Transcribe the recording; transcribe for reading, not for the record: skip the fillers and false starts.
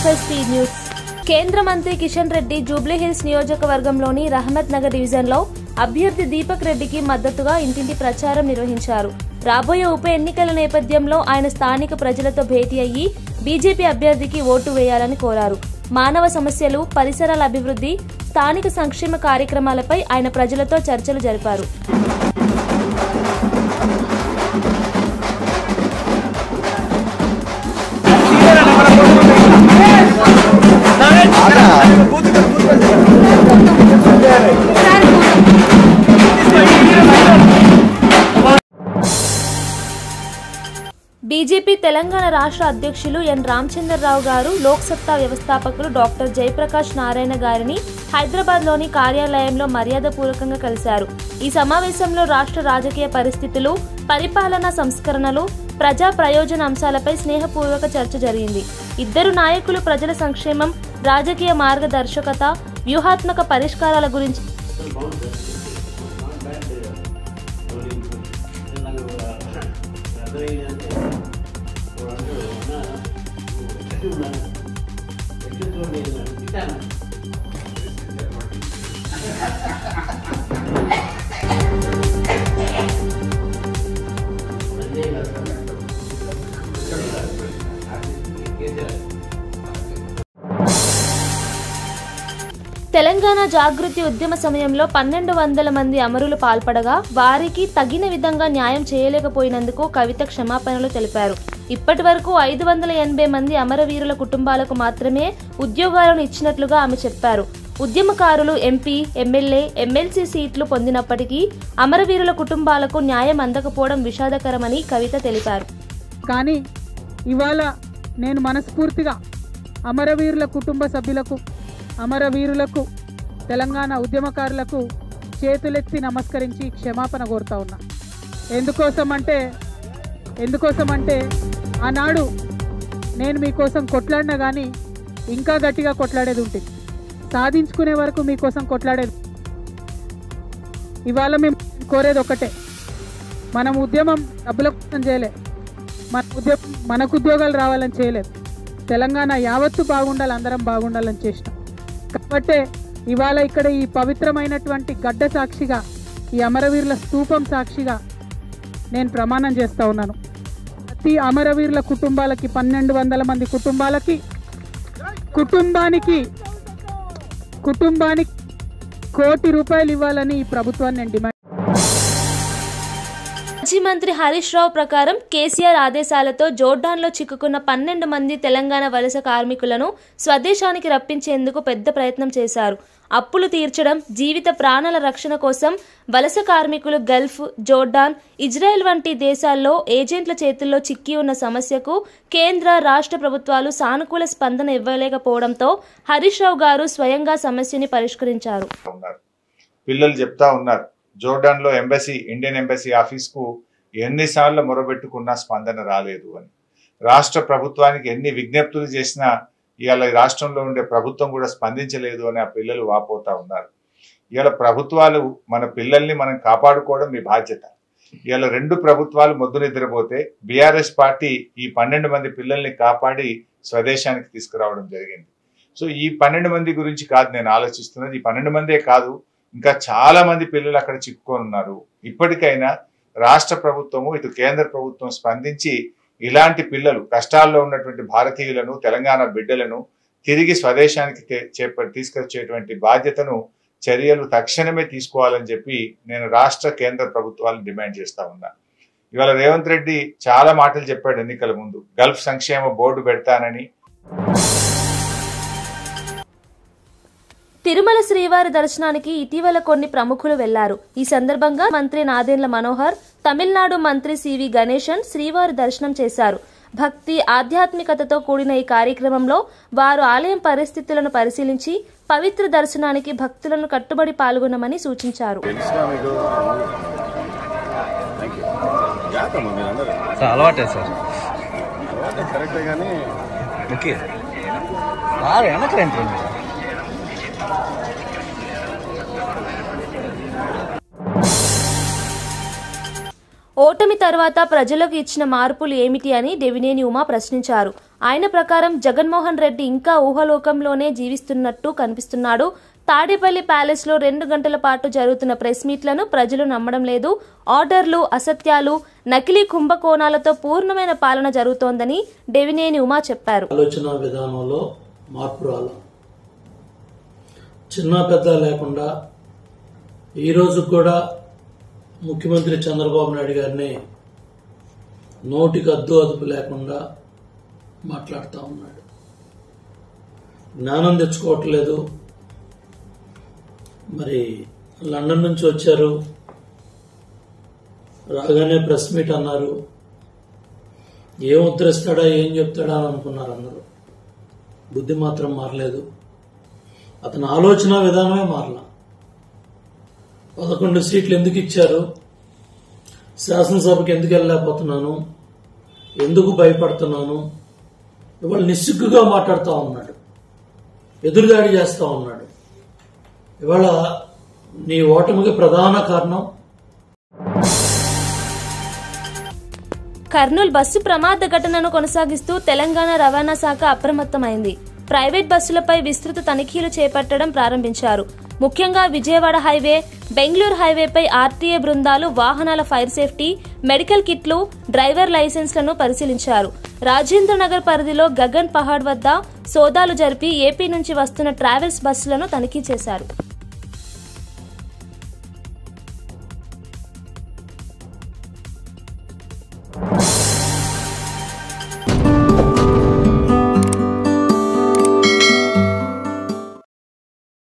FS Speed News. కేంద్ర మంత్రి కిషన్ రెడ్డి జూబ్లీహిల్స్ నియోజకవర్గంలోని రహమత్ నగర్ డివిజన్లో అభ్యర్థి దీపక్ రెడ్డికి మద్దతుగా ఇంటింటి ప్రచారం నిర్వహించారు. రాబోయే ఉప ఎన్నికల నేపథ్యంలో ఆయన స్థానిక ప్రజలతో భేటీ అయ్యి బీజేపీ అభ్యర్థికి ఓటు వేయాలని కోరారు. మానవ సమస్యలు, పరిసరాల అభివృద్ధి, స్థానిక సంక్షేమ కార్యక్రమాలపై ఆయన ప్రజలతో చర్చలు జరిపారు. బీజేపీ తెలంగాణ రాష్ట్ర అధ్యక్షులు ఎన్ రామచంద్రరావు గారు లోక్సత్తా వ్యవస్థాపకులు డాక్టర్ జయప్రకాష్ నారాయణ గారిని హైదరాబాద్లోని కార్యాలయంలో మర్యాదపూర్వకంగా కలిశారు. ఈ సమావేశంలో రాష్ట్ర రాజకీయ పరిస్థితులు, పరిపాలనా సంస్కరణలు, ప్రజా ప్రయోజన అంశాలపై స్నేహపూర్వక చర్చ జరిగింది. ఇద్దరు నాయకులు ప్రజల సంక్షేమం, రాజకీయ మార్గదర్శకత, వ్యూహాత్మక పరిష్కారాల గురించి తెలంగాణ జాగృతి ఉద్యమ సమయంలో 1200 మంది అమరులు పాల్పడగా వారికి తగిన విధంగా న్యాయం చేయలేకపోయినందుకు కవిత క్షమాపణలు తెలిపారు. ఇప్పటి వరకు 580 మంది అమరవీరుల కుటుంబాలకు మాత్రమే ఉద్యోగాలను ఇచ్చినట్లుగా ఆమె చెప్పారు. ఉద్యమకారులు ఎంపీ, ఎమ్మెల్యే, ఎమ్మెల్సీ సీట్లు పొందినప్పటికీ అమరవీరుల కుటుంబాలకు న్యాయం అందకపోవడం విషాదకరమని కవిత తెలిపారు. కానీ ఇవాళ నేను మనస్ఫూర్తిగా అమరవీరుల కుటుంబ సభ్యులకు, అమరవీరులకు, తెలంగాణ ఉద్యమకారులకు చేతులెత్తి నమస్కరించి క్షమాపణ కోరుతా ఉన్నా. ఎందుకోసమంటే ఆనాడు నేను మీకోసం కొట్లాడినా కానీ ఇంకా గట్టిగా కొట్లాడేది ఉంటుంది. సాధించుకునే వరకు మీకోసం కొట్లాడేది. ఇవాళ మేము కోరేది ఒక్కటే, మనం ఉద్యమం డబ్బుల కోసం చేయలే, మనకు ఉద్యోగాలు రావాలని చేయలేదు. తెలంగాణ యావత్తు బాగుండాలి, అందరం బాగుండాలని చేసినాం. కాబట్టి ఇవాళ ఇక్కడ ఈ పవిత్రమైనటువంటి గడ్డ సాక్షిగా, ఈ అమరవీరుల స్తూపం సాక్షిగా నేను ప్రమాణం చేస్తూ ఉన్నాను. ప్రతి అమరవీరుల కుటుంబాలకి, 1200 మంది కుటుంబానికి ₹1 కోటి ఇవ్వాలని ఈ ప్రభుత్వాన్ని నేను డిమాండ్. మాజీ మంత్రి హరీష్ రావు ప్రకారం కేసీఆర్ ఆదేశాలతో జోర్డాన్లో చిక్కుకున్న 12 మంది తెలంగాణ వలస కార్మికులను స్వదేశానికి రప్పించేందుకు పెద్ద ప్రయత్నం చేశారు. అప్పులు తీర్చడం, జీవిత ప్రాణాల రక్షణ కోసం వలస కార్మికులు గల్ఫ్, జోర్డాన్, ఇజ్రాయెల్ వంటి దేశాల్లో ఏజెంట్ల చేతుల్లో చిక్కి ఉన్న సమస్యకు కేంద్ర, రాష్ట్ర ప్రభుత్వాలు సానుకూల స్పందన ఇవ్వలేకపోవడంతో హరీష్ రావు గారు స్వయంగా సమస్యని పరిష్కరించారు. పిల్లలు చెప్తా ఉన్నారు, జోర్డాన్లో ఎంబసీ, ఇండియన్ ఎంబసీ ఆఫీస్కు ఎన్నిసార్లు మొరబెట్టుకున్నా స్పందన రాలేదు అని. రాష్ట్ర ప్రభుత్వానికి ఎన్ని విజ్ఞప్తులు చేసినా ఇవాళ రాష్ట్రంలో ఉండే ప్రభుత్వం కూడా స్పందించలేదు అని ఆ పిల్లలు వాపోతా ఉన్నారు. ఇవాళ ప్రభుత్వాలు మన పిల్లల్ని మనం కాపాడుకోవడం మీ బాధ్యత. ఇవాళ 2 ప్రభుత్వాలు మొద్దు నిద్రపోతే బీఆర్ఎస్ పార్టీ ఈ 12 మంది పిల్లల్ని కాపాడి స్వదేశానికి తీసుకురావడం జరిగింది. సో ఈ 12 మంది గురించి కాదు నేను ఆలోచిస్తున్నది, ఈ 12 మందే కాదు, ఇంకా చాలా మంది పిల్లలు అక్కడ చిక్కుకొని ఉన్నారు. ఇప్పటికైనా రాష్ట్ర ప్రభుత్వము, ఇటు కేంద్ర ప్రభుత్వం స్పందించి ఇలాంటి పిల్లలు, కష్టాల్లో ఉన్నటువంటి భారతీయులను, తెలంగాణ బిడ్డలను తిరిగి స్వదేశానికి తీసుకొచ్చేటువంటి బాధ్యతను, చర్యలు తక్షణమే తీసుకోవాలని చెప్పి నేను రాష్ట్ర, కేంద్ర ప్రభుత్వాలను డిమాండ్ చేస్తా ఉన్నా. ఇవాళ రేవంత్ రెడ్డి చాలా మాటలు చెప్పాడు ఎన్నికల ముందు, గల్ఫ్ సంక్షేమ బోర్డు పెడతానని. తిరుమల శ్రీవారి దర్శనానికి ఇటీవల కొన్ని ప్రముఖులు వెళ్లారు. ఈ సందర్భంగా మంత్రి నాదెండ్ల మనోహర్, తమిళనాడు మంత్రి సివి గణేశన్ శ్రీవారి దర్శనం చేశారు. భక్తి, ఆధ్యాత్మికతతో కూడిన ఈ కార్యక్రమంలో వారు ఆలయం పరిస్థితులను పరిశీలించి పవిత్ర దర్శనానికి భక్తులను కట్టుబడి పాల్గొనమని సూచించారు. ఓటమి తర్వాత ప్రజలకు ఇచ్చిన మార్పులు ఏమిటి అని దేవినేని ఉమా ప్రశ్నించారు. ఆయన ప్రకారం జగన్మోహన్ రెడ్డి ఇంకా ఊహలోకంలోనే జీవిస్తున్నట్టు కనిపిస్తున్నాడు. తాడేపల్లి ప్యాలెస్లో 2 గంటల పాటు జరుగుతున్న ప్రెస్ మీట్లను ప్రజలు నమ్మడం లేదు. ఆర్డర్లు, అసత్యాలు, నకిలీ కుంభకోణాలతో పూర్ణమైన పాలన జరుగుతోందని దేవినేని ఉమా చెప్పారు. ఆలోచన విధానంలో మార్పు రాల, చిన్న పెద్ద లేకుండా ఈ రోజు కూడా ముఖ్యమంత్రి చంద్రబాబు నాయుడు గారిని నోటికి అద్దు అదుపు లేకుండా మాట్లాడుతూ ఉన్నాడు. జ్ఞానం తెచ్చుకోవట్లేదు. మరి లండన్ నుంచి వచ్చారు, రాగానే ప్రెస్ మీట్ అన్నారు. ఏం ఉద్ధరిస్తాడా, ఏం చెప్తాడా అని అనుకున్నారు అందరూ. బుద్ధి మాత్రం మారలేదు. అతని ఆలోచన విధానమే మారలా. 11 సీట్లు ఎందుకు ఇచ్చారు, శాసనసభకి ఎందుకు వెళ్ళలేకపోతున్నాను, ఎందుకు భయపడుతున్నాను, ఇవాళ నిస్సిగ్గుగా మాట్లాడుతూ ఉన్నాడు, ఎదురుదాడి చేస్తూ ఉన్నాడు. ఇవాళ నీ ఓటమికి ప్రధాన కారణం కర్నూలు బస్సు ప్రమాద ఘటనను కొనసాగిస్తూ తెలంగాణ రవాణా శాఖ అప్రమత్తమైంది. ప్రైవేట్ బస్సులపై విస్తృత తనిఖీలు చేపట్టడం ప్రారంభించారు. ముఖ్యంగా విజయవాడ హైవే, బెంగళూరు హైవేపై ఆర్టీఏ బృందాలు వాహనాల ఫైర్ సేఫ్టీ, మెడికల్ కిట్లు, డ్రైవర్ లైసెన్స్లను పరిశీలించారు. రాజేంద్రనగర్ పరిధిలో గగన్ పహాడ్ వద్ద సోదాలు జరిపి ఏపీ నుంచి వస్తున్న ట్రావెల్స్ బస్సులను తనిఖీ చేశారు.